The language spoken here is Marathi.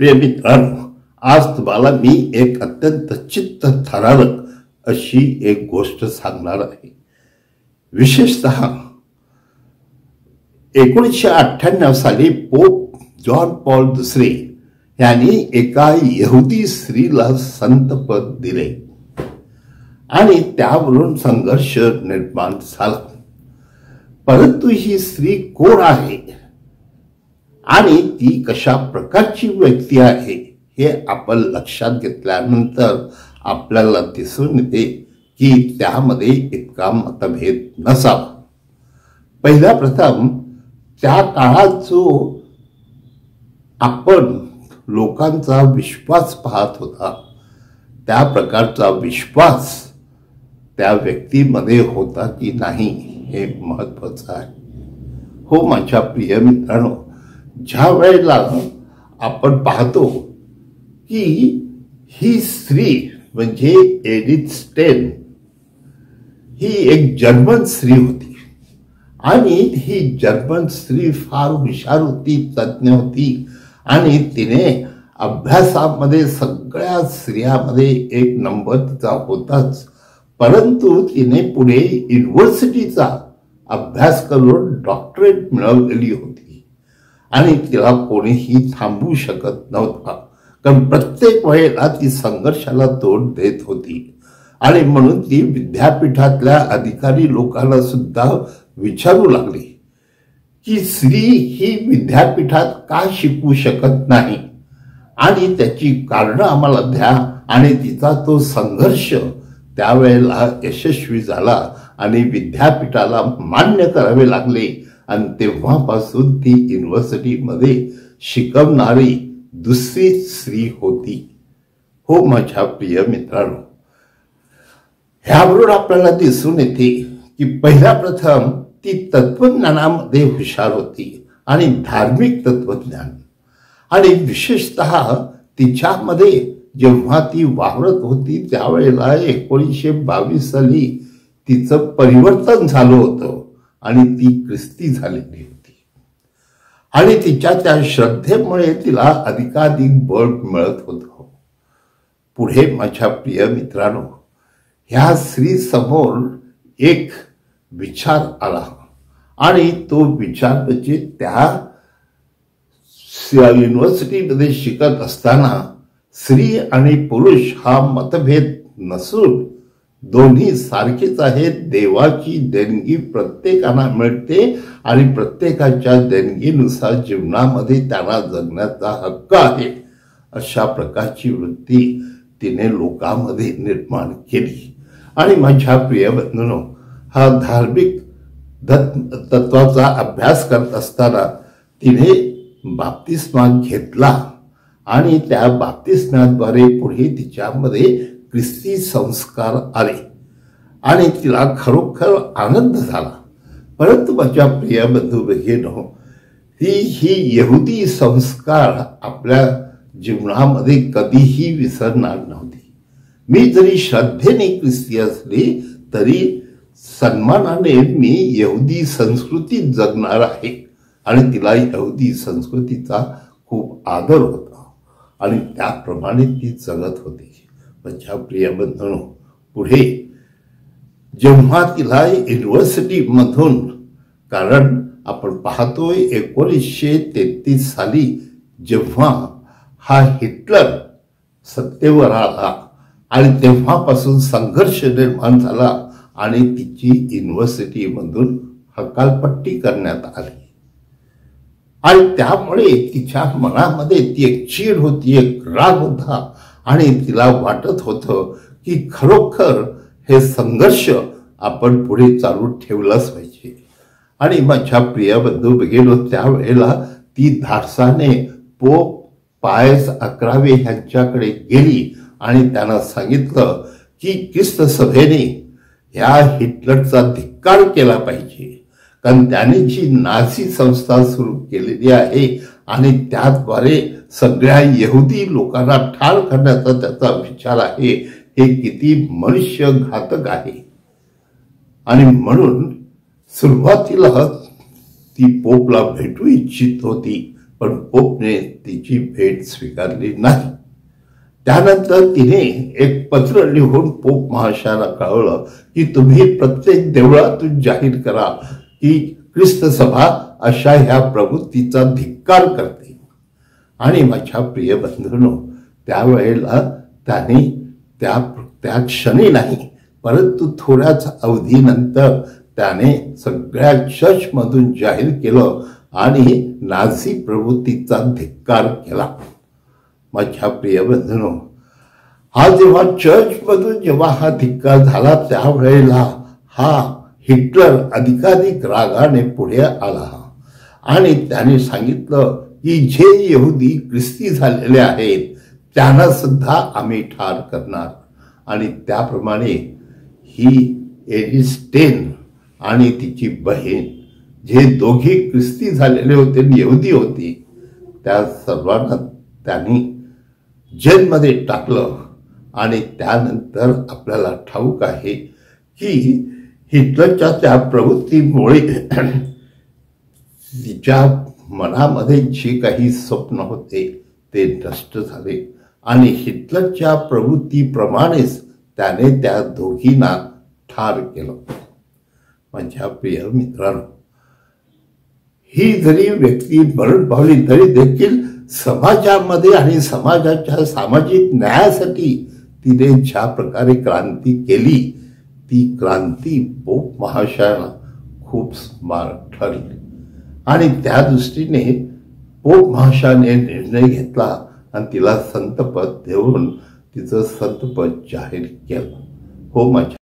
प्रिय मित्रांनो, आज तुम्हाला मी एक अत्यंत चित्तथरारक अशी एक गोष्ट सांगणार आहे। विशेषतः 1998 साली पोप जॉन पॉल दुसरे यांनी एका यहुदी स्त्रीला संत पद दिले आणि त्यावरून संघर्ष निर्माण झाला। परंतु ही स्त्री कोण आहे आणि ती कशा प्रकारची व्यक्ती आहे हे आपण लक्षात घेतल्यानंतर आपल्याला दिसून येते की त्यामध्ये इतका मतभेद नसावा। पहिला प्रथम त्या काळात जो आपण लोकांचा विश्वास पाहत होता त्या प्रकारचा विश्वास त्या व्यक्तीमध्ये होता की नाही हे महत्त्वाचं आहे। हो माझ्या प्रिय मित्रांनो, ज्या वेळेला आपण पाहतो की ही स्त्री म्हणजे एडिथ स्टेन ही एक जर्मन स्त्री होती आणि ही जर्मन स्त्री फार हुशार होती, तज्ञ होती आणि तिने अभ्यासामध्ये सगळ्या स्त्रियांमध्ये एक नंबर तिचा होताच। परंतु तिने पुढे युनिव्हर्सिटीचा अभ्यास करून डॉक्टरेट मिळवलेली होती आणि तिला कोणीही थांबवू शकत नव्हता, कारण प्रत्येक वेळेला ती संघर्षाला तोंड देत होती। आणि म्हणून ती विद्यापीठातल्या अधिकारी लोकांना सुद्धा विचारू लागली की स्त्री ही विद्यापीठात का शिकू शकत नाही आणि त्याची कारणं आम्हाला द्या। आणि तिचा तो संघर्ष त्यावेळेला यशस्वी झाला आणि विद्यापीठाला मान्य करावे लागले आणि तेव्हापासून ती युनिव्हर्सिटीमध्ये शिकवणारी दुसरी स्त्री होती। हो माझ्या प्रिय मित्रांनो, ह्यावरून आपल्याला दिसून येते की पहिल्या प्रथम ती तत्वज्ञानामध्ये हुशार होती आणि धार्मिक तत्वज्ञान, आणि विशेषतः तिच्यामध्ये जेव्हा ती वावरत होती त्यावेळेला 1922 साली तिचं परिवर्तन झालं होतं आणि ती ख्रिस्ती झालेली होती आणि तिच्या त्या श्रद्धेमुळे तिला अधिकाधिक बळ मिळत होतं। पुढे माझ्या प्रिय मित्रांनो, ह्या स्त्री समोर एक विचार आला आणि तो विचार म्हणजे त्या युनिव्हर्सिटीमध्ये शिकत असताना स्त्री आणि पुरुष हा मतभेद नसून दोन्ही सारखेच आहेत। देवाची देणगी प्रत्येकाला मिळते आणि प्रत्येकाच्या देणगीनुसार जीवनामध्ये त्यांना जगण्याचा हक्क आहे, अशा प्रकारची वृत्ती तिने लोकांमध्ये निर्माण केली। आणि माझ्या प्रिय बंधूंनो, हा धार्मिक तत्वाचा अभ्यास करत असताना तिने बाप्तिस्मा घेतला आणि त्या बाप्तिस्म्याद्वारे पुढे तिच्यामध्ये ख्रिस्ती संस्कार आले आणि तिला खरोखर आनंद झाला। परंतु माझ्या प्रिय बंधू भगिनींनो, ही यहुदी संस्कार आपल्या जीवनामध्ये कधीही विसरणार नव्हती। मी जरी श्रद्धेने ख्रिस्ती असली तरी सन्मानाने मी यहुदी संस्कृतीत जगणार आहे आणि तिला यहुदी संस्कृतीचा खूप आदर होता आणि त्याप्रमाणे ती जगत होती। माझ्या प्रिय बंधूंनो, पुढे जेव्हा तिला युनिव्हर्सिटीमधून, कारण आपण पाहतोय 1933 साली जेव्हा हा हिटलर सत्तेवर आला आणि तेव्हापासून संघर्ष निर्माण झाला आणि तिची युनिव्हर्सिटीमधून हकालपट्टी करण्यात आली आणि त्यामुळे तिच्या मनामध्ये ती एक चीड होती, एक राग होता आणि तिला वाटत होतं की खरोखर हे संघर्ष आपण पुढे चालू ठेवलाच पाहिजे। आणि माझ्या प्रिय बंधू भगिनींनो, त्यावेळेला ती धाडसाने पोप पायस 11 यांच्याकडे गेली आणि त्यांना सांगितलं की ख्रिस्त सभेने ह्या हिटलरचा धिक्कार केला पाहिजे, कारण त्याने जी नाझी संस्था सुरू केलेली आहे आणि त्याद्वारे सगळ्या यहुदी लोकांना ठार करण्याचा त्याचा विचार आहे, हे किती मनुष्यघातक आहे। आणि म्हणून सुरुवातीला ती पोपला भेटू इच्छित होती, पण पोपने तिची भेट स्वीकारली नाही. त्यानंतर तिने एक पत्र लिहून पोप महाशयाला कळवलं की तुम्ही प्रत्येक देवळातून जाहीर करा की ख्रिस्त सभा अशा ह्या प्रवृत्तीचा धिक्कार करते. आणि माझ्या प्रिय बंधूंनो, त्यावेळेला त्याने त्या क्षणी नाही, परंतु थोड्याच अवधीनंतर त्याने सगळ्या चर्चमधून जाहीर केलं आणि नाझी प्रवृत्तीचा धिक्कार केला. माझ्या प्रिय बंधूंनो, हा जेव्हा चर्चमधून जेव्हा हा धिक्कार झाला त्यावेळेला हा हिटलर अधिकाधिक रागाने पुढे आला आणि त्याने सांगितलं की जे यहुदी ख्रिस्ती झालेले आहेत त्यांना सुद्धा आम्ही ठार करणार. आणि त्याप्रमाणे ही एडिथ स्टेन आणि तिची बहीण, जे दोघी ख्रिस्ती झालेले होते, यहुदी होती, त्या सर्वांना त्यांनी जेलमध्ये टाकलं. आणि त्यानंतर आपल्याला ठाऊक आहे की हिटलरच्या त्या प्रवृत्तीमुळे तिच्या मनामध्ये जे काही स्वप्न होते ते नष्ट झाले आणि हिटलरच्या प्रवृत्तीप्रमाणेच त्याने त्या दोघींना ठार केलं. माझ्या प्रिय मित्रांनो, ही जरी व्यक्ती मरण पावली तरी देखील समाजामध्ये आणि समाजाच्या सामाजिक न्यायासाठी तिने ज्या प्रकारे क्रांती केली, ती क्रांती पोप महाशयाला खूप स्मारक ठरली. आणि त्या दृष्टीने पोप महाशयाने निर्णय घेतला आणि तिला संतपद देऊन तिचं संतपद जाहीर केलं. हो माझ्या